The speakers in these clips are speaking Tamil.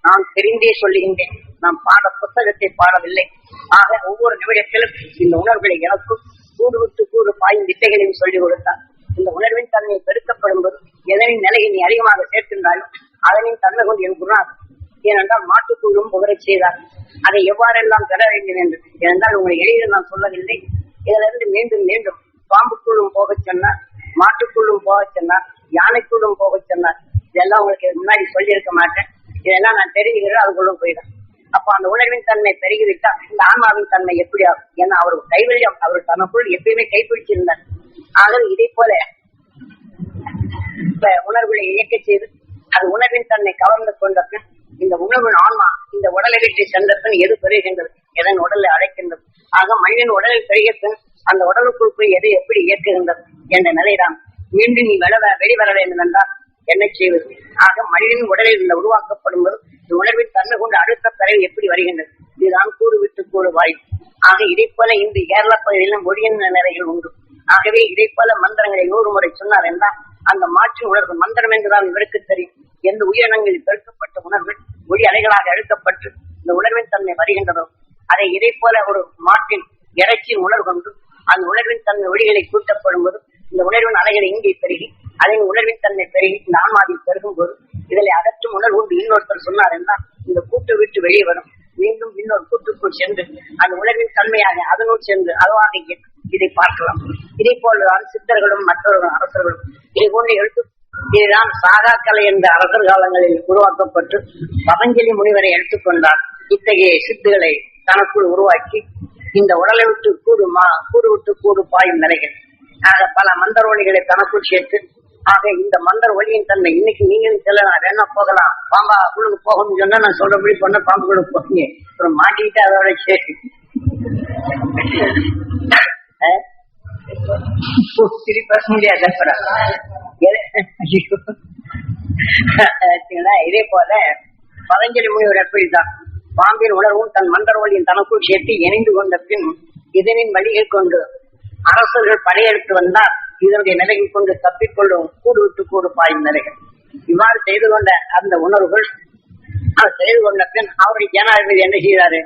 நான் தெரிந்தே சொல்லுகின்றேன். நாம் பாட புத்தகத்தை பாடவில்லை. ஆக ஒவ்வொரு நிமிடத்திலும் இந்த உணர்வுகளை எனக்கும் கூடு விட்டு கூடு பாயும் வித்தைகளையும் சொல்லிக் கொடுத்தார். இந்த உணர்வின் தன்மையை பெருக்கப்படும் போது எதனின் நிலையை நீ அதிகமாக சேர்க்கின்றாலும் அதனின் தன்மை கொண்டு என் குருநாதர் ஏனென்றால் மாட்டுக்குள்ளும் புகழ செய்தார். அதை எவ்வாறெல்லாம் பெற வேண்டும் என்று ஏனென்றால் உங்களை எளிதில் நான் சொல்லவில்லை. இதிலிருந்து மீண்டும் மீண்டும் பாம்புக்குள்ளும் போகச் சொன்னார், மாட்டுக்குள்ளும் போகச் சொன்னார், யானைக்குள்ளும் போகச் சொன்னார். இதெல்லாம் உங்களுக்கு முன்னாடி சொல்லியிருக்க மாட்டேன். இதெல்லாம் நான் தெரிஞ்சுக்கிறேன், அதுக்குள்ளும் போயிடும். அப்ப அந்த உணர்வின் தன்மை பெருகிவிட்டா இந்த ஆன்மாவின் தன்மை எப்படி ஆகும்? ஏன்னா அவர் கைவல்யம் அவர் தனக்குள் எப்பயுமே கைப்பிடிச்சிருந்தார். ஆகவே இதை போல உணர்வுகளை இயக்க செய்து அது உணர்வின் தன்னை கவர்ந்து கொண்ட பின் இந்த உணர்வின் ஆன்மா இந்த உடலை விட்டு சென்ற பின் எது பெறுகின்றது, எதன் உடலை அடைக்கின்றது. ஆக மனிதன் உடலில் பெருகிய பின் அந்த உடலுக்குள் போய் எதை எப்படி இயக்குகின்றது என்ற நிலைதான். மீண்டும் நீ வெளிவர வேண்டும் என்றால் என்ன செய்வது? ஆக மனிதனின் உடலில் இந்த உருவாக்கப்படும் போது உணர்வின் தன்மை கொண்டு அடுத்த பிறகு எப்படி வருகின்றது? இதுதான் கூடு விட்டு கூடு வாய். ஆக இதை போல இன்று கேரள பகுதியிலும் ஒழியின் நிலைகள் உண்டு. ஆகவே இதை போல மந்திரங்களை 100 முறை சொன்னார் என்றால் அந்த மாற்று உணர்வு மந்திரம் என்றுதான் இவருக்கு தெரியும். எந்த உயிரினங்களில் பெருக்கப்பட்ட உணர்வு ஒளி அலைகளாக அழுத்தப்பட்டு இந்த உணர்வின் தன்மை வருகின்றதோ அதை இதை போல ஒரு மாட்டின் இறைச்சியின் உணர்வு கொண்டு அந்த உணர்வின் தன்மை ஒளிகளை கூட்டப்படும் போது இந்த உணர்வின் அலைகளை இங்கே பெருகி அதன் உணர்வின் தன்மை பெருகி இந்த ஆன்மாவில் பெருகும் போது இதில் அகற்றும் உணர்வு உண்டு. இன்னொருத்தர் சொன்னார் என்றால் இந்த கூட்டு விட்டு வெளியே வரும், மீண்டும் இன்னொரு கூட்டுக்குள் சென்று அந்த உணர்வின் தன்மையாக அதனுள் சென்று அதுவாக இதை பார்க்கலாம். இதை போலதான் சித்தர்களும் மற்றவர்களும் அரசர்களும் இதை போன்ற எழுத்து இதுதான் சாகாக்கலை என்ற அரசர் காலங்களில் உருவாக்கப்பட்டு பதஞ்சலி முனிவரை எடுத்துக்கொண்டார். இத்தகைய சித்துகளை தனக்குள் உருவாக்கி இந்த உடலை விட்டு கூடு விட்டு கூடு பாயும் நிலைகள் ஆக பல மந்திர ஒளிகளை தனக்குள் சேர்த்து ஆக இந்த மந்திர ஒளியின் தன்மை இன்னைக்கு நீங்களும் செல்லலாம், வேணா போகலாம். பாம்பா குழுக்கு போகணும்னு சொன்னா நான் சொல்றபடி பண்ண பாம்பு குழுக்கு போங்க, அப்புறம் மாட்டிக்கிட்டு அதோட சரி பேச முடியாது. இதே போல பதஞ்சலி முனிவர் எப்படிதான் பாம்பின் உணர்வும் தன் மந்திர ஒளியின் தனக்குள் சேர்த்து இணைந்து கொண்ட பின் இதனின் வழிகள் கொண்டு அரசர்கள் படையெடுத்து வந்தால் இதனுடைய நிலைகள் கொண்டு தப்பிக்கொள்ளும் கூடு விட்டு கூடு பாயும் நிலைகள். இவ்வாறு செய்து கொண்ட அந்த உணர்வுகள் செய்து கொண்ட பின் அவருடைய ஜனாதிபதி என்ன செய்தாரு?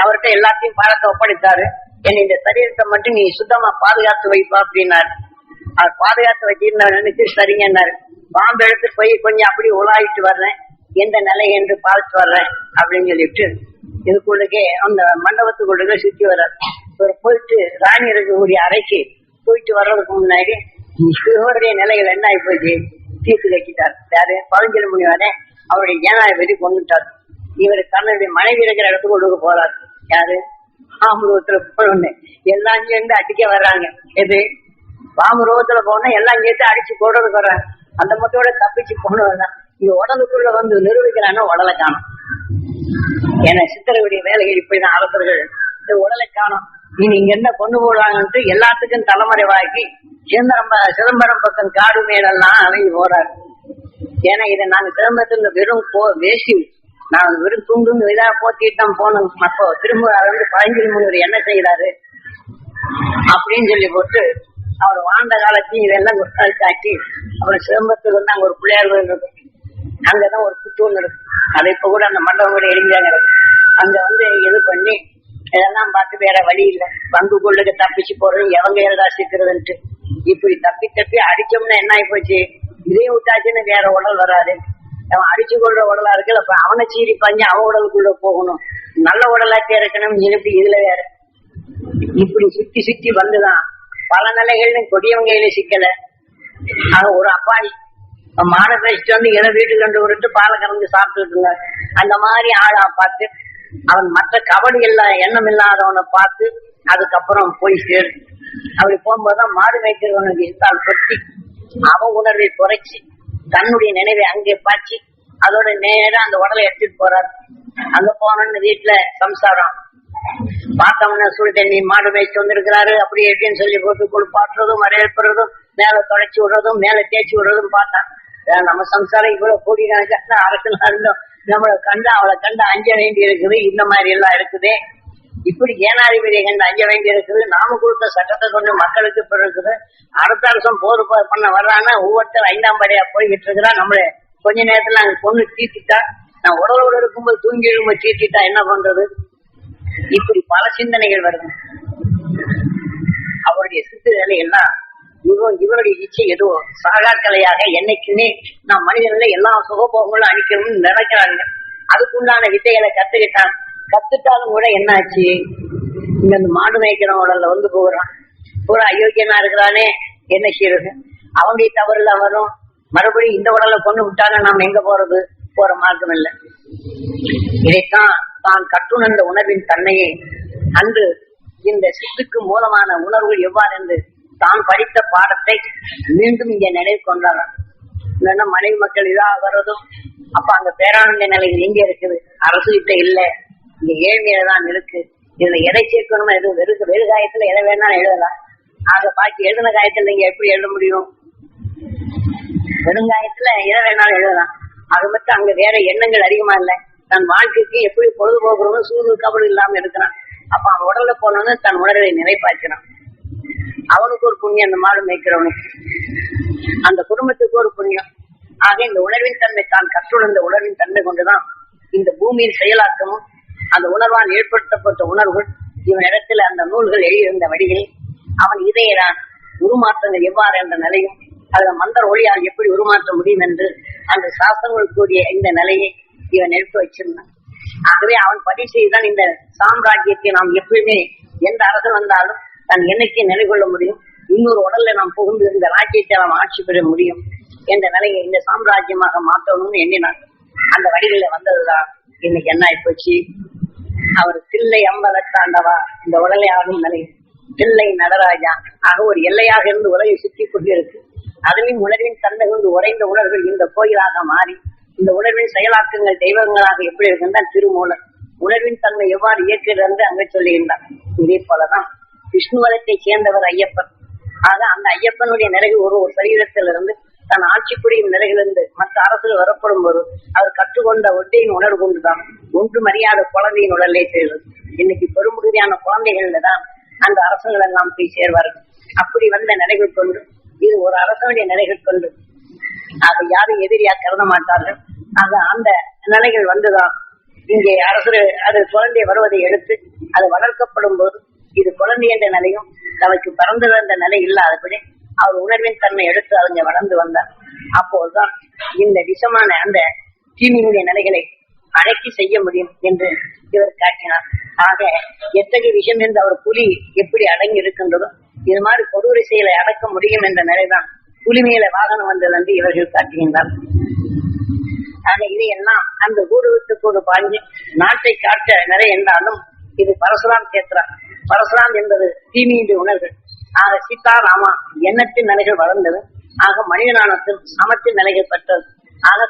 அவர்கிட்ட எல்லாத்தையும் பாடத்தை ஒப்படைத்தாரு. என்னை இந்த சரீரத்தை மட்டும் நீ சுத்தமா பாதுகாத்து வைப்பா அப்படின்னாரு. அவர் பாதுகாத்து வச்சிருந்த நினைச்சு சரிங்கன்னாரு. பாம்பு எடுத்து போய் கொஞ்சம் அப்படி உலாயிட்டு வர்றேன், எந்த நிலை என்று பார்த்து வர்றேன் அப்படின்னு சொல்லிட்டு இதுக்குள்ளே அந்த மண்டபத்துக்குள்ளே சுற்றி வர்றாரு. இவர் போயிட்டு ராணி இருக்கக்கூடிய அறைக்கு போயிட்டு வர்றதுக்கு முன்னாடி இவருடைய நிலைகள் என்ன ஆகி போச்சு தீர்த்து கட்டிட்டார். யாரு? பதஞ்சலி முனிவரே அவருடைய ஜனாதிபதி கொண்டுட்டார். இவர் தன்னுடைய மனைவி இருக்கிற இடத்துக்கு கொடுக்க போறாரு. யாரு? பாம்புருவத்துல போன எல்லாம் சேர்ந்து அடிக்க வர்றாங்க. எது? பாம்புருவத்துல போனா எல்லாம் சேர்த்து அடிச்சு போடுறதுக்கு வர்றாங்க. அந்த மொத்தோட தப்பிச்சு போனதுதான் இங்க உடலுக்குள்ள வந்து நிரூபிக்கிறான்னா உடலை காணும். ஏன்னா சித்தருடைய வேலைகள் இப்படிதான் அரசர்கள் இந்த உடலை காணும். இனி இங்க என்ன கொண்டு போடுவாங்கன்ட்டு எல்லாத்துக்கும் தலைமுறைவாக்கி சிதம்பரம் பக்கம் காடு மேடெல்லாம் அலைஞ்சு போறாரு. ஏன்னா இதை நாங்க சிதம்பரத்துல வெறும் வேசி நான் வெறும் துண்டு இதா போத்திட்டு தான் போனோம். அப்போ திரும்ப அதை வந்து பதஞ்சலி முனிவர் என்ன செய்யறாரு அப்படின்னு சொல்லி போட்டு அவர் வாழ்ந்த காலத்தையும் இதெல்லாம் காட்டி அப்புறம் சிதம்பரத்துக்கு வந்து அங்க ஒரு பிள்ளையார் கோயில் இருக்கு. அங்கதான் ஒரு புத்தூர் இருக்கு. அதை இப்ப கூட அந்த மண்டபம் கூட எரிஞ்சாங்க. அங்க வந்து இது பண்ணி இதெல்லாம் பார்த்து வேற வழி இல்லை, பங்குக்குள்ளுக்கு தப்பிச்சு போறது எவங்க ஏதா சிக்கிறதுன்ட்டு இப்படி தப்பி அடிச்சோம்னா என்ன ஆகி போச்சு? இதே விட்டாச்சுன்னு வேற உடல் வராது. அவன் அடிச்சு கொள்ற உடலா இருக்கு. அப்ப அவனை சீறி பாஞ்சு அவன் உடலுக்குள்ள போகணும், நல்ல உடலாச்சே இருக்கணும்னு சொல்லிட்டு இதுல வேற இப்படி சுத்தி வந்துதான் பல நிலைகள்னு கொடியவங்க சிக்கல. ஆக ஒரு அப்பாடி மான பேசிட்டு வந்து இடம் வீட்டுக்கு கொண்டு விட்டு பாலை கறந்து சாப்பிட்டுட்டு இருந்தார். அந்த மாதிரி ஆளா பார்த்து அவன் மற்ற கபடி எல்லாம் எண்ணம் இல்லாதவனை பார்த்து அதுக்கப்புறம் போய் சேரு. அப்படி போகும்போதுதான் மாடு மேய்க்கிறவனுக்கு இருந்தால் கொத்தி அவன் உணர்வை குறைச்சி தன்னுடைய நினைவை அங்கே பாய்ச்சி அதோட நேரம் அந்த உடலை எடுத்துட்டு போறாரு. அங்க போனோன்னு வீட்டுல சம்சாரம் பார்த்தோம்னா சுடு தண்ணி மாடு மேய்ச்சி வந்திருக்கிறாரு அப்படி எப்படின்னு சொல்லி போட்டு குளிப்பாட்டுறதும் வரவேற்புறதும் மேல தொலைச்சி விடுறதும் மேல தேய்ச்சி விடுறதும் பார்த்தான். நம்ம சம்சாரம் இவ்வளவு கூடி கணக்கு அரசுல இருந்தோம், நம்மளை கண்டு அவளை கண்டு அஞ்ச வேண்டி இருக்குது. இந்த மாதிரி எல்லாம் இருக்குது. இப்படி ஏனாதிபதியை கண்டு அஞ்ச வேண்டி இருக்குது. நாம கொடுத்த சட்டத்தை கொண்டு மக்களுக்கு இப்ப இருக்குது. அடுத்த வருஷம் போர் பண்ண வர்றான்னா ஒவ்வொருத்தர் 5ஆம் படியா போய்கிட்டு இருக்கிறா. நம்மள கொஞ்ச நேரத்துல அங்க பொண்ணு தீர்த்துட்டா நான் உடலோடு இருக்கும்போது தூங்கி எழும்போது சீட்டிட்டா என்ன பண்றது? இப்படி பல சிந்தனைகள் வருது. அவருடைய சித்துகளை எல்லாம் இவருடைய இச்சை ஏதோ சாகாக்கலையாக என்னைக்குமே நாம் மனிதன்ல எல்லா சுகபோகங்களும் அழிக்கணும்னு நினைக்கிறாங்க. அதுக்குண்டான வித்தைகளை கத்துட்டாலும் கூட என்ன ஆச்சு? இங்க அந்த மாடு மேய்க்கிறவன் உடல்ல வந்து போகிறான், பூரா அயோக்கியனா இருக்கிறானே, என்ன செய்யறது? அவனுடைய தவறுல வரும். மறுபடியும் இந்த உடலை கொண்டு விட்டாங்க, நாம் எங்க போறது? போற மார்க்கம் இல்லை. இதைத்தான் தான் கற்றுணர்ந்த உணர்வின் தன்மையை அன்று இந்த சித்துக்கு மூலமான உணர்வுகள் எவ்வாறு என்று தான் படித்த பாடத்தை மீண்டும் இங்க நினைவு கொண்டாராம். இல்லைன்னா மனைவி மக்கள் இதா வர்றதும், அப்ப அங்க பேரானந்த நிலைகள் எங்க இருக்குது? அரசு கிட்ட இல்ல, இங்க ஏழ்மையில தான் இருக்கு. இதுல எதை சேர்க்கணுமோ எதுவும் வெறுகாயத்துல எதை வேணாலும் எழுதலாம். ஆக பாக்கி எழுதின காயத்துல நீங்க எப்படி எழுத முடியும்? வெறுங்காயத்துல எதை வேணாலும் எழுதலாம். அது மட்டும் அங்க வேற எண்ணங்கள் அதிகமா இல்லை. தன் வாழ்க்கைக்கு எப்படி பொழுதுபோக்குறோம்னு சூது கபடு இல்லாம இருக்கிறான். அப்ப அவன் உடல்ல போனோன்னு தன் உணர்வை நிறைப்பாய்க்கிறான். அவனுக்கு ஒரு புண்ணியம், அந்த மாடு மேய்க்கிறவனுக்கு, அந்த குடும்பத்துக்கு ஒரு புண்ணியம். ஆக இந்த உணர்வின் தன்மை, தான் கற்றுணர்ந்த உணர்வின் தன்மை கொண்டுதான் இந்த பூமியின் செயலாக்கமும் அந்த உணர்வால் ஏற்படுத்தப்பட்ட உணர்வுகள் இவன் இடத்துல அந்த நூல்கள் எழுதியிருந்த வழிகளில் அவன் இதையதான் உருமாற்றங்கள் எவ்வாறு என்ற நிலையும் அதுல மந்திர ஒளியால் எப்படி உருமாற்ற முடியும் என்று அந்த சாஸ்திரங்கள் கூடிய இந்த நிலையை இவன் எடுத்து வச்சிருந்தான். ஆகவே அவன் பதிவு செய்தான் இந்த சாம்ராஜ்யத்தை நாம் எப்பயுமே எந்த அரசு வந்தாலும் தன் எண்ணிக்கை நிலை கொள்ள முடியும், இன்னொரு உடல்ல நாம் புகுந்து இந்த ராஜ்யத்தை நாம் ஆட்சி பெற முடியும் என்ற நிலையை இந்த சாம்ராஜ்யமாக மாற்றணும்னு எண்ணினான். அந்த வழிகளில் வந்ததுதான் இன்னைக்கு என்ன ஆயிப்போச்சு? அவர் தில்லை அம்பலத்தாண்டவா இந்த உடலை ஆகும் நிலை, தில்லை நடராஜா ஆக ஒரு எல்லையாக இருந்து உலகை சுற்றி கொண்டிருக்கு. அதுவும் உணர்வின் தன்மை கொண்டு உறைந்த உணர்வுகள் இந்த கோயிலாக மாறி இந்த உணர்வின் செயலாக்கங்கள் தெய்வங்களாக எப்படி இருக்கின்றான் திருமூலர். உணர்வின் தன்மை எவ்வாறு இயக்கிறது என்று அங்கே சொல்லுகின்றார். இதே போலதான் விஷ்ணுவதத்தை சேர்ந்தவர் ஐயப்பன். ஆக அந்த ஐயப்பனுடைய நிறைவு ஒரு சரீரத்திலிருந்து தன் ஆட்சி புரியும் நிலையிலிருந்து மற்ற அரசுகள் வரப்படும் போது அவர் கற்றுக்கொண்ட ஒன்றையின் உணர்வு கொண்டுதான் ஒன்று மரியாத குழந்தையின் உடலே செய்வது. இன்னைக்கு பெரும்பகுதியான குழந்தைகள்ல தான் அந்த அரசுகள் எல்லாம் போய் சேர்வார்கள். அப்படி வந்த நிலைகள் கொண்டு இது ஒரு அரசனுடைய நிலைகள் கொண்டு அதை யாரும் எதிரியா கருத மாட்டார்கள். ஆக அந்த நிலைகள் வந்துதான் இங்கே அரசு அது குழந்தை வருவதை எடுத்து அது வளர்க்கப்படும் போது இது குழந்தை என்ற நிலையும் தனக்கு பறந்து வந்த நிலை இல்லாதபடி அவர் உணர்வின் தன்மை எடுத்து அவங்க வளர்ந்து வந்தார். அப்போதுதான் இந்த விஷமான அந்த தீமையுடைய நிலைகளை அடக்கி செய்ய முடியும் என்று இவர் காட்டினார். ஆக எத்தகைய விஷயம் என்று அவர் புலி எப்படி அடங்கி இருக்கின்றதோ இது மாதிரி கொடூர செயலை அடக்க முடியும் என்ற நிலைதான் புலி மேல வாகனம் வந்தது என்று இவர்கள் காட்டுகின்றார். ஆக இதையெல்லாம் அந்த ஊடுவிட்டுக்கூடு பாய்ந்து நாட்டை காட்ட நிலை என்றாலும் இது பரசுராம் கேத்திரம். பரசுராம் என்பது தீமையுடைய உணர்வு. ஆக சீதா ராமா எண்ணத்தின் நிலைகள் வளர்ந்தது. ஆக மனிதனானத்தில் சமத்தின் நிலைகள் பெற்றது. ஆக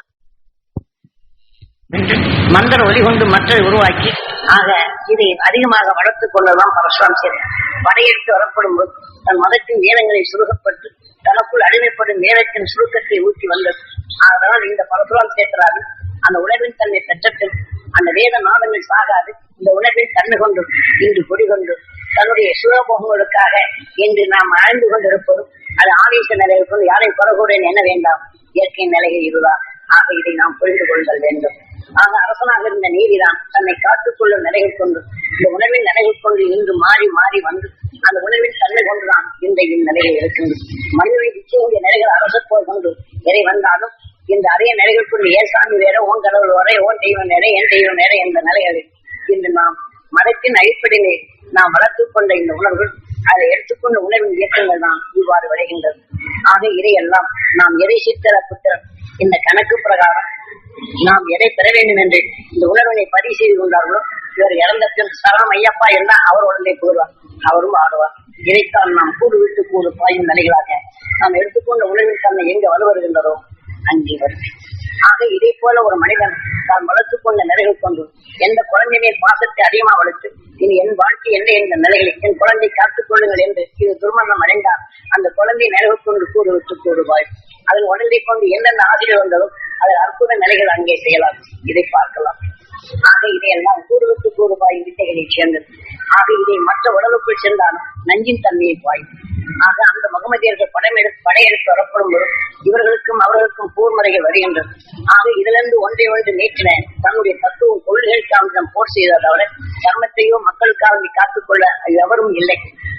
மந்திர ஒலி கொண்டு மற்ற உருவாக்கி ஆக இதை அதிகமாக வளர்த்துக் கொள்ளலாம் பரசுராம் சேர்த்து படையெடுத்து வரப்படும் போது தன் மதத்தின் வேதங்களை சுருகப்பட்டு தனக்குள் அடிமைப்படும் வேதத்தின் சுருக்கத்தை ஊற்றி வந்தது. அதனால் இந்த பரசுராம் சேர்க்கிறார்கள் அந்த உணர்வின் தன்மை பெற்றத்தில் அந்த வேத நாதங்கள் சாகாது இந்த உணர்வின் தன்மை கொண்டு இன்று குடிகொண்டு தன்னுடைய சுகபோகங்களுக்காக இன்று நாம் அழிந்து கொண்டிருப்பதும் அது ஆவேச நிலையில் கொண்டு யாரை குறகூடன் என்ன வேண்டாம், இயற்கை நிலையில் இதுதான். ஆக இதை நாம் புரிந்து கொள்ளுதல் வேண்டும். ஆக அரசனாக இருந்த நீதிதான் தன்னை காத்துக்கொள்ளும் நிலைகள் கொண்டு இந்த உணர்வின் நிலைகள் கொண்டு இன்று மாறி மாறி வந்து அந்த உணர்வின் தன்மை கொண்டுதான் இந்த நிலையில் இருக்கின்றது. மனிதனுடைய நிச்சயமுடைய நிலைகள் அரசப்போர் கொண்டு எதை வந்தாலும் இந்த அதே நிலைகள் கொண்டு ஏன் சாமி வேற, ஓன் கடவுள் வரை, ஓன் தெய்வம் வேற, என் தெய்வம் வேற என்ற நிலைகளில் இன்று நாம் மதத்தின் அடிப்படையிலே நாம் வளர்த்துக் கொண்ட இந்த உணர்வுகள் அதை எடுத்துக்கொண்ட உணர்வின் இயக்கங்கள் தான் இவ்வாறு விளைகின்றது. ஆக இதையெல்லாம் நாம் எதை சித்திர புத்திரன் இந்த கணக்கு பிரகாரம் நாம் எதை பெற வேண்டும் என்று இந்த உணர்வினை பதிவு செய்து கொண்டார்களோ இவர் இறந்த பின் சரம் ஐயப்பா என்றால் அவர் உடனே கூறுவார், அவரும் ஆடுவார். இதைத்தான் நாம் கூடு விட்டு கூடு பாயும் நிலைகளாக நாம் எடுத்துக்கொண்ட உணர்வின் தன்மை எங்க வலுவருகின்றதோ அங்கே வரும். ஆக இதே போல ஒரு மனிதன் தான் வளர்த்துக் கொண்ட நிலைகள் கொண்டு எந்த குழந்தையின் பாசத்தை அதிகமாக வளர்த்து இனி என் வாழ்க்கை என்ன என்ற நிலைகளை என் குழந்தை காத்துக் கொள்ளுங்கள் என்று இது துர்மரணம் அடைந்தால் அந்த குழந்தையை நினைவு கொண்டு கூடு விட்டு கூடுவாய். அதன் உடலை கொண்டு எந்தெந்த ஆசிரியர் வந்ததோ அதில் அற்புத நிலைகள் அங்கே செய்யலாம். இதை பார்க்கலாம். ஆக இதையெல்லாம் கூடு விட்டு கூடுவாய் வித்தைகளை சேர்ந்தது. ஆக இதை மற்ற உடலுக்குள் சென்றாலும் நஞ்சின் தன்மையை பாயும். ஆக அந்த முகமது அயோத்தியர்கள் படையெடுத்து வரப்படும் போது இவர்களுக்கும் அவர்களுக்கும் போர் முறைகள் வருகின்றது. ஆக இதிலிருந்து ஒன்றை ஒன்று நீக்கின தன்னுடைய தத்துவம் கொள்கைகளுக்காக போர் செய்ததை தவிர தர்மத்தையோ மக்களுக்காக காத்துக்கொள்ள எவரும் இல்லை.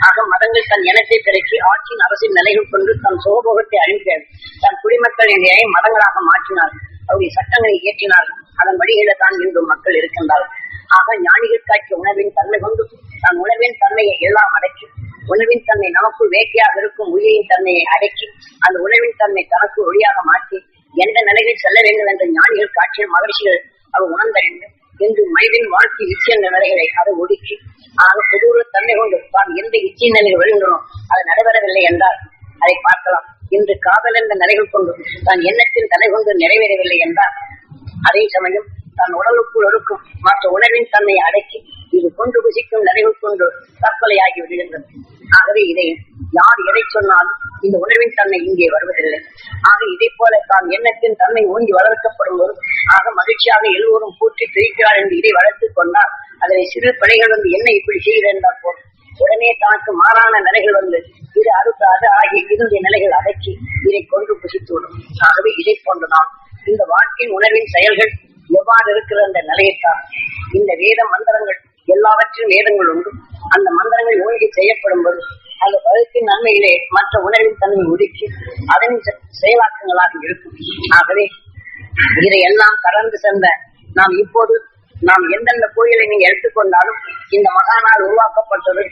ஆக மதங்கள் தன் இனத்தை பெருக்கி ஆட்சியின் அரசின் நிலைகள் கொண்டு தன் சோபோகத்தை அழிக்க தன் குடிமக்களின் நிலையை மதங்களாக மாற்றினார். அவருடைய சட்டங்களை இயற்றினார்கள். அதன் வழிகளை தான் இன்றும் மக்கள் இருக்கின்றார்கள். ஆக ஞானிகள் காட்சிய உணவின் தன்மை கொண்டு தன் உணவின் தன்மையை எல்லாம் அடக்கி உணவின் தன்மை நமக்குள் வேட்கையாக இருக்கும் உயிரின் தன்மையை அடக்கி அந்த உணவின் தன்மை தனக்கு ஒளியாக மாற்றி எந்த நிலையில் செல்ல வேண்டும் என்ற ஞானிகள் காட்சிய மகிழ்ச்சிகள் அவர் உணர்ந்தறிந்து இன்று மனிதன் வாழ்க்கை இச்சை என்ற நிலைகளை அதை ஒதுக்கி ஆக பொதுவுள்ள தன்மை கொண்டு தான் எந்த இச்சையின் நிலையில் வருகின்றனோ அது நடைபெறவில்லை என்றால் அதை பார்க்கலாம். இன்று காதல் என்ற நிலைகள் கொண்டு தான் எண்ணத்தின் தலை கொண்டு நிறைவேறவில்லை என்றால் அதே சமயம் தன் உடலுக்குள் இருக்கும் மற்ற உணவின் தன்மையை அடக்கி இது கொண்டு புசிக்கும் நிலைகள் கொண்டு தற்கொலையாகி விடுகின்றது. ஆகவே இதை யார் எதை சொன்னாலும் இந்த உணர்வின் தன்மை இங்கே வருவதில்லை. ஆக இதை போல தான் எண்ணத்தின் தன்மை ஊங்கி வளர்க்கப்படும் போது ஆக மகிழ்ச்சியாக எல்லோரும் பூற்றி பிரிக்கிறார் என்று இதை வளர்த்துக் கொண்டால் அதனை சிறு பிழைகள் வந்து என்ன இப்படி செய்கிறது என்றால் போல் உடனே தனக்கு மாறான நிலைகள் வந்து இது அடுத்த அது ஆகிய இதனுடைய நிலைகள் அடக்கி இதை கொண்டு புசித்துவிடும். ஆகவே இதை போன்றுதான் இந்த வாழ்க்கையின் உணர்வின் செயல்கள் எவ்வாறு இருக்கிற அந்த நிலையைத்தான் இந்த வேத மந்திரங்கள் எல்லாவற்றிலும் வேதங்கள் உண்டு. அந்த மந்திரங்கள் ஒழுங்கி செய்யப்படும் போது அந்த பதத்தின் நன்மையிலே மற்ற உணர்வின் தன்மை ஒதுக்கி அதன் செயலாக்கங்களாக இருக்கும். ஆகவே இதையெல்லாம் கடந்து சென்ற நாம் இப்போது நாம் எந்தெந்த கோயிலை நீங்க எடுத்துக்கொண்டாலும் இந்த மகானால் உருவாக்கப்பட்டது,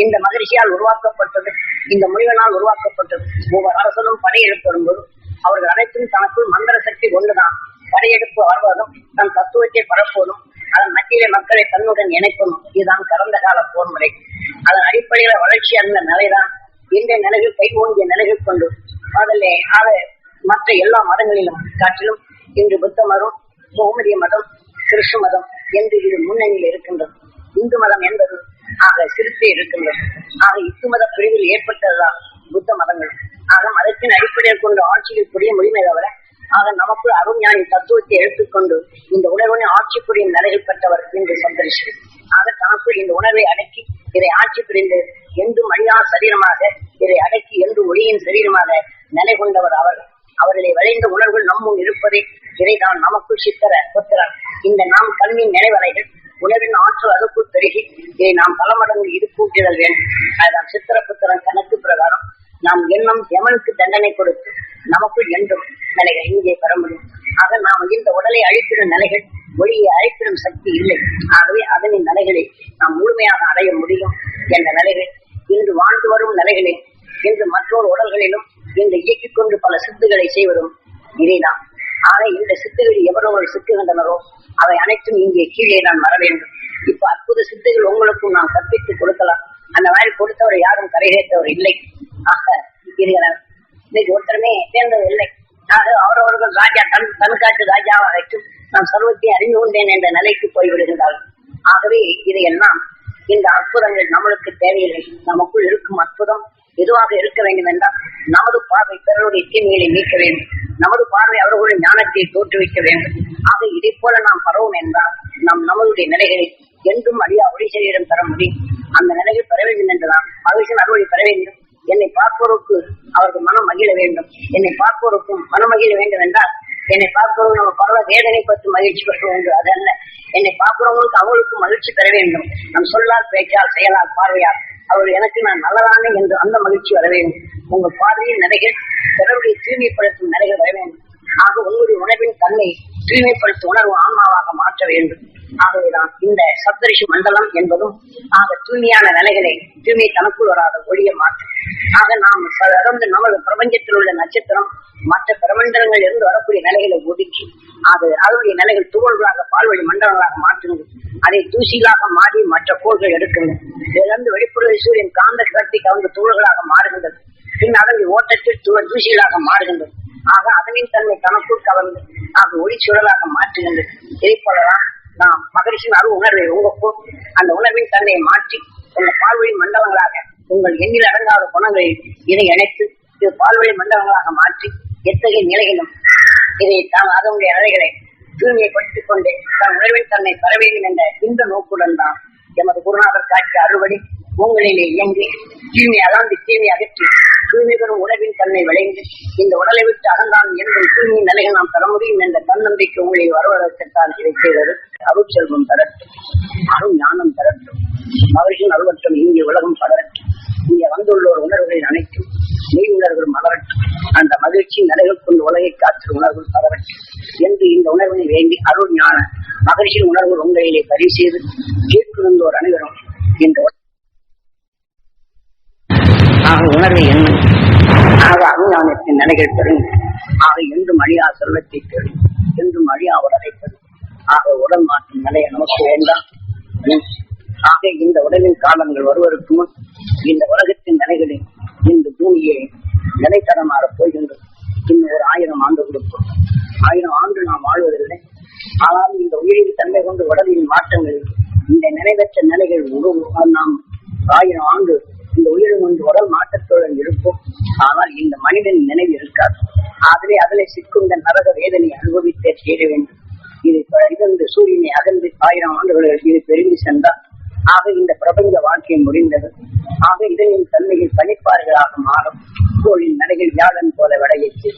இந்த மகிழ்ச்சியால் உருவாக்கப்பட்டது, இந்த முனிவனால் உருவாக்கப்பட்டது. ஒவ்வொரு அரசனும் படையெடுத்து வரும்போது அவர்கள் அனைத்தும் தனக்குள் மந்திர சக்தி கொண்டுதான் படையெடுப்பு வருவதும் தன் தத்துவத்தை பரப்புவதும் அதன் மத்தியிலே மக்களை தன்னுடன் இணைப்பதும் இதுதான் கடந்த கால போர் முறை. அதன் அடிப்படையில வளர்ச்சி அந்த நிலைதான் இந்த நிலைகள் கை ஓங்கிய நிலைகள் கொண்டு அதிலே ஆக மற்ற எல்லா மதங்களிலும் காட்டிலும் இன்று புத்த மதம், முகமதிய மதம், கிறிஸ்து மதம் என்று இது முன்னணியில் இருக்கின்றது. இந்து மதம் என்பது ஆக சிறுத்தே இருக்கின்றது. ஆக இந்து மத பிரிவில் ஏற்பட்டதுதான் புத்த மதங்கள். ஆக மதத்தின் அடிப்படையில் கொண்டு ஆட்சியில் புரிய முடியுமே தவிர ஆக நமக்கு அருஞானி தத்துவத்தை எடுத்துக்கொண்டு இந்த உணர்வினை ஆட்சி புரியும் நிலைகள் பெற்றவர் என்று சந்தரிச்சு ஆக தனக்குள் இந்த உணர்வை அடக்கி இதை ஆட்சி புரிந்து என்றும் அழியா சரீரமாக இதை அடக்கி என்று ஒளியின் சரீரமாக நிலை கொண்டவர் அவர். அவர்களை விளைந்த உணர்வுகள் நம்முன் இருப்பதை இதைதான் நமக்குள் சித்தர புத்திரர் இந்த நாம் கல்வியின் நினைவலைகள் உணர்வின் ஆற்றல் அதுக்குள் பெருகி இதை நாம் பல மடங்கு இது கூட்டுதல் வேண்டும். அதுதான் சித்திர புத்திரன் கணக்கு பிரகாரம் நாம் எண்ணம் எமனுக்கு தண்டனை கொடுத்து நமக்குள் என்றும் நிலைகள் இங்கே பெற முடியும். ஆக நாம் இந்த உடலை அழித்திடும் நிலைகள் ஒளியை அழித்திடும் சக்தி இல்லை. ஆகவே அதனின் நிலைகளை நாம் முழுமையாக அடைய முடியும் என்ற நிலைகள் இன்று வாழ்ந்து வரும் நிலைகளில் இன்று மற்றொரு உடல்களிலும் இன்று இயக்கிக் கொண்டு பல சித்துகளை செய்வதும் இதைதான். ஆக இந்த சித்துகளில் எவரவர்கள் சிக்குகின்றனரோ அவை அனைத்தும் இங்கே கீழே நான் வர வேண்டும். இப்ப அற்புத சித்துகள் உங்களுக்கும் நான் கற்பித்து கொடுக்கலாம். அந்த மாதிரி கொடுத்தவர் யாரும் கரையேற்றவர் இல்லை. ஆக இருக்கிறார். இன்னைக்கு ஒருத்தருமே சேர்ந்தது இல்லை. ஆக அவரவர்கள் ராஜா தன்காட்டு ராஜாவை அழைக்கும் நான் சர்வத்தை அறிந்து கொண்டேன் என்ற நிலைக்கு போய்விடுகின்றார்கள். ஆகவே இதையெல்லாம் இந்த அற்புதங்கள் நம்மளுக்கு தேவையில்லை. நமக்குள் இருக்கும் அற்புதம் எதுவாக இருக்க வேண்டும் என்றால் நமது பார்வை பிறருடைய தீமைகளை நீக்க வேண்டும். நமது பார்வை அவர்களுடைய ஞானத்தை தோற்றுவிக்க வேண்டும். ஆக இதை போல நாம் பரவும் என்றால் நாம் நம்மளுடைய நிலைகளை என்றும் அழியா ஒளி சரீரம் பெற முடியும். அந்த நிலையில் பெற வேண்டும் என்றுதான் மகிழ்ச்சியின் அறுவடை பெற வேண்டும். என்னை பார்ப்போருக்கு அவர்கள் மனம் மகிழ வேண்டும். என்னை பார்ப்போருக்கும் மனம் மகிழ வேண்டும் என்றால் என்னை பார்ப்பவர்கள் நம்ம பரவ வேதனை பற்றி மகிழ்ச்சி பெற்ற ஒன்று அதல்ல. என்னை பார்க்கிறவங்களுக்கு அவர்களுக்கு மகிழ்ச்சி பெற வேண்டும். நம் சொல்லால் பேச்சால் செயலால் பார்வையால் அவர்கள் எனக்கு நான் நல்லதானே என்று அந்த மகிழ்ச்சி வர வேண்டும். உங்கள் பார்வையின் நிலைகள் பிறருடைய தூய்மைப்படுத்தும் நிலைகள் வர வேண்டும். ஆக உங்களுடைய உணர்வின் தன்மை தூய்மைப்படுத்தும் உணர்வு ஆன்மாவாக மாற்ற வேண்டும். ஆகவேதான் இந்த சப்தரிஷி மண்டலம் என்பதும் ஆக தூய்மையான நிலைகளை தூய்மை தனக்குள் வராத ஒளிய மாற்றும். ஆக நாம் தொடர்ந்து நமது பிரபஞ்சத்தில் உள்ள நட்சத்திரம் மற்ற பிரபஞ்சங்கள் இருந்து வரக்கூடிய நிலைகளை ஒதுக்கி அது அதனுடைய நிலைகள் துகள்களாக பால்வழி மண்டலங்களாக மாற்றுங்கள். அதை தூசிகளாக மாறி மற்ற கோள்கள் எடுக்குங்கள். இதிலிருந்து வெளிப்புற சூரியன் காந்த கட்டி கவர்ந்து துகள்களாக மாறுகின்றது. பின் அதனுடைய ஓட்டத்தில் தூசிகளாக மாறுகின்றது. ஆக அதனின் தன்மை தனக்குள் கவர்ந்து ஆக ஒளி சுழலாக மாற்றுகின்றது. இதை போலதான் நாம் மகரிஷின் அருள் உணர்வை உங்களுக்குள் அந்த உணர்வின் தன்மையை மாற்றி உங்க பால்வழி மண்டலங்களாக உங்கள் எண்ணில் அடங்காத குணங்களில் இதை இணைத்து இது பால்வழி மண்டலங்களாக மாற்றி எத்தகைய நிலைகளும் இதை தான் அதனுடைய நிலைகளை தூய்மைப்படுத்திக் கொண்டே தன் உணர்வின் தன்னை பெற வேண்டும் என்ற இந்த நோக்குடன் தான் எமது குருநாதர் காட்சி அறுவடை உங்களிலே இயங்கி தீமை அகழ்ந்து தீமை அகற்றி தூய்மை பெறும் உணவின் தன்னை விளைந்து இந்த உடலை விட்டு அகன்றான் என்றும் தூய்மை நிலைகள் நாம் பெற முடியும் என்ற தன்னம்பிக்கை உங்களை வரவழைத்தான் இதை செய்தது. அருட்செல்வம் தரட்டும், அருள் ஞானம் தரட்டும், மகிழ்ச்சியின் அருவற்றம் இங்கே உலகம் பலரட்டும். இங்கே வந்துள்ளோர் உணர்வுகளில் அனைத்தும் மெய் உணர்வுகள் மலரட்டும். அந்த மகிழ்ச்சி நிலைகள் கொண்டு உலகை காற்று உணர்வுகள் பலரட்டும் என்று இந்த உணர்வினை வேண்டி அருள் ஞான மகிழ்ச்சியின் உணர்வு உங்களிலே பதிவு செய்து கேட்கிருந்தோர் அனைவரும் இந்த உணர்வை என்ன ஆக அருஞானத்தின் நிலைகள் பெறும். ஆக என்றும் அழியா செல்வத்தை பெறும், என்றும் அழியா உடலை பெறும். ஆக உடல் மாற்றும் நிலையை நமக்கு வேண்டாம். ஆக இந்த உடலின் காலங்கள் வருவதற்கு முன் இந்த உலகத்தின் நிலைகளில் இந்த பூமியை நிலைத்தரமாக போகின்றது. இன்னும் ஒரு 1000 ஆண்டு கொடுப்போம். 1000 ஆண்டு நாம் வாழ்வதில்லை. ஆனால் இந்த உயிரின் தன்மை கொண்டு உடலின் மாற்றங்கள் இந்த நினைவற்ற நிலைகள் நாம் 1000 ஆண்டு இந்த உயிரின் கொண்டு உடல் மாற்றத்துடன் இருப்போம். ஆனால் இந்த மனிதன் நினைவு இருக்காது. ஆகவே அதில் சிக்குண்ட நரக வேதனை அனுபவித்தே சேர வேண்டும். இது இருந்து சூரியனை அகன்று 1000 ஆண்டுகளுக்கு இது பெருங்கி சென்றார். ஆக இந்த பிரபஞ்ச வாழ்க்கை முடிந்தது. ஆக இதனின் தன்மைகள் பனிப்பாறைகளாக மாறும். கோளின் நிலைகள் வியாழன் போல விடையேற்று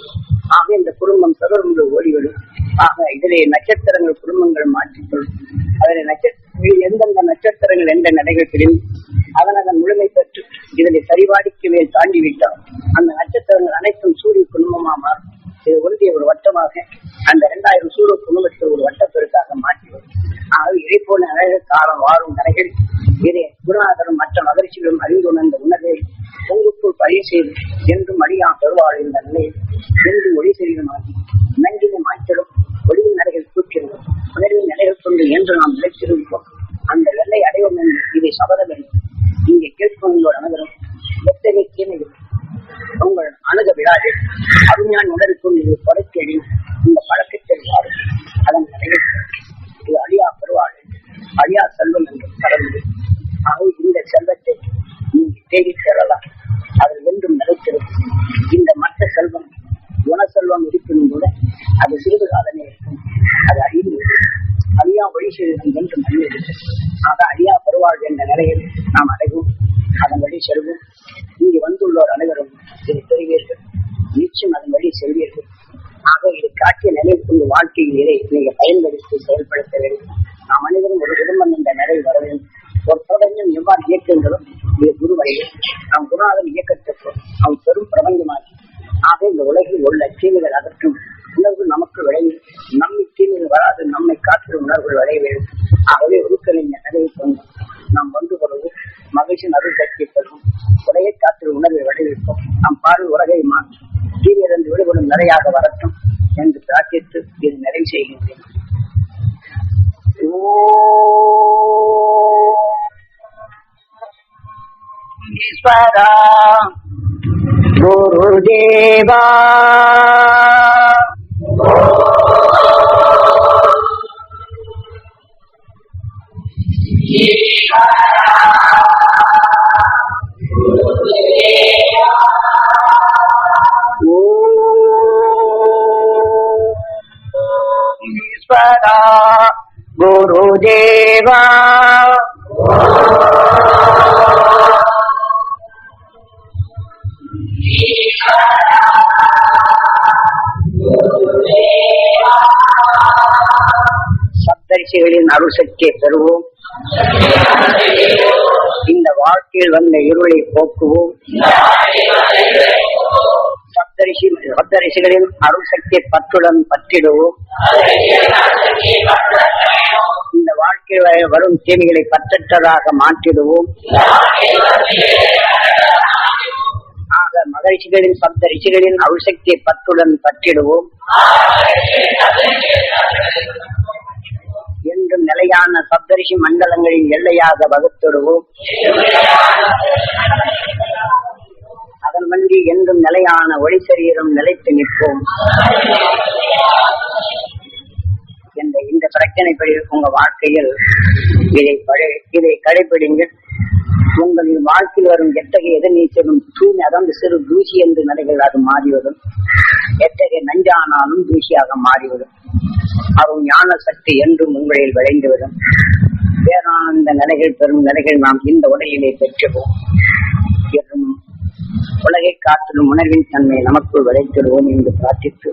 ஆக இந்த குடும்பம் தொடர்ந்து ஓடிவிடும். ஆக இதிலே நட்சத்திரங்கள் குடும்பங்கள் மாற்றிக்கொள்ளும். அதில் எந்தெந்த நட்சத்திரங்கள் எந்த நிலைகள் திரும்பி அதன் முழுமை பெற்று இதனை சரிபாடிக்கு மேல் தாண்டிவிட்டால் அந்த நட்சத்திரங்கள் அனைத்தும் சூரிய குடும்பமா மாறும். இது ஒன்றிய ஒரு வட்டமாக அந்த 2000 சூரிய குடும்பத்தை ஒரு வட்டப்பெருக்காக மாற்றிவிடும். ஆகவே இதை போல அழகு காலம் வாரும் நிலைகள் இதை குருநாதரும் மற்ற மகிழ்ச்சிகளும் அறிந்துணர்ந்த உணர்வை உங்களுக்குள் பதிவு செய்து என்றும் அடியா பெறுவாள் இந்த நிலையில் என்று ஒளி செய்யமாகி நன்றினை மாற்றலும் ஒளியின் நிலைகள் கூற்றிடும் உணர்வின் நிலைகள் கொண்டு என்று நாம் நிலைத்திருப்போம். அந்த வெள்ளை அடைவோம் என்று இதை சபதம் என்று இங்கே கேட்கும் உங்களோட அனைவரும் எத்தனை தீமைகள் உங்கள் அணுக விழாது அருஞான் உணர்வுக்கும் இது குறைக்கடி இந்த பழக்கத்தை வாழும். அதன் நிலையில் இது அழியா பெறுவாள் அழியா செல்வம் என்று கடந்து ஆக இந்த செல்வத்தை நீங்க தேடி செல்லலாம். அதில் என்றும் நிலைத்திருக்கும். இந்த மற்ற செல்வம் குணசெல்வம் இருப்பினும் கூட அது சிறிது காலமே இருக்கும். அது அழிந்து அழியா வழி செய்வதும் என்றும் அழியவில்லை. ஆக அழியா பெறுவாள் என்ற நிலையில் நாம் அடைவோம். அதன் வழி செல்வோம். இங்கு வந்துள்ளோர் அனைவரும் இதை பெறுவீர்கள். நிச்சயம் அதன் வழி செல்வீர்கள். ஆக இது காட்டிய நிலை கொண்டு வாழ்க்கையில் இதை நீங்க பயன்படுத்தி செயல்படுத்த வேண்டும். நாம் அனைவரும் ஒரு குடும்பம் என்ற நிலை வர வேண்டும். ஒரு பிரபஞ்சம் எவ்வாறு இயக்குகின்றதோ இது குரு வழியில் நாம் குருநாதன் இயக்கத்திற்கும் அவன் பெரும் பிரபஞ்சமாகி ஆக இந்த உலகில் உள்ள தீமைகள் அகற்றும் உணர்வு நமக்கு விளைவு. நம்மை தீமைகள் வராது நம்மை காற்று உணர்வுகள் விளைய வேண்டும். ஆகவே உருக்களின் நிலையை கொண்டு நாம் வந்து கொள்வோம். மகிழ்ச்சி அருள் சக்தி பெறும். உலகை காற்று உணர்வை விளைவிப்போம். நம் பார்வை உலகை மாற்றும் தீமையிலிருந்து விடுபடும் நிறையாக வரட்டும் என்று பிரார்த்தித்து இது நிறைவு செய்கின்றேன். ஈஸ்வரா குருதேவா ஈஸ்வரா குருதேவா சப்தரிஷிகளின் அருள்சக்தியை பெறுவோம். இந்த வாழ்க்கையில் வந்த இருளை போக்குவோம். சப்தரிஷிகளின் அருள் சக்தியை பற்றுடன் பற்றிடுவோம். இந்த வாழ்க்கையில் வரும் தீமைகளை பற்றற்றதாக மாற்றிடுவோம். ஆக மகிழ்ச்சிகளின் சப்த ரிஷிகளின் அருள் சக்தியை பற்றுடன் பற்றிடுவோம். என்றும் நிலையான சப்தரிஷி மண்டலங்களின் எல்லையாக வகுத்திடுவோம். அதன் வண்டி என்றும் நிலையான ஒளி சரீரம் நிலைத்து நிற்போம் என்ற இந்த பிரச்சனைப்படி உங்க வாழ்க்கையில் இதை கடைபிடிங்கள். உங்களின் வாழ்க்கையில் வரும் எத்தகைய எதிர்நீச்சலும் தூய்மை அதாவது சிறு தூசி என்று நிலைகள் அது மாறிவிடும். எத்தகைய நஞ்சானாலும் தூசியாக மாறிவிடும். அவன் ஞான சக்தி என்றும் உங்களில் விளைந்துவிடும். பேரானந்த நிலைகள் பெறும் நிலைகள் நாம் இந்த உலகிலே பெற்றுவோம் என்றும் உலகை காத்திடும் உணர்வின் தன்மை நமக்குள் விளைத்திடுவோம் என்று பிரார்த்தித்து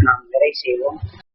நாம் நிறை செய்வோம்.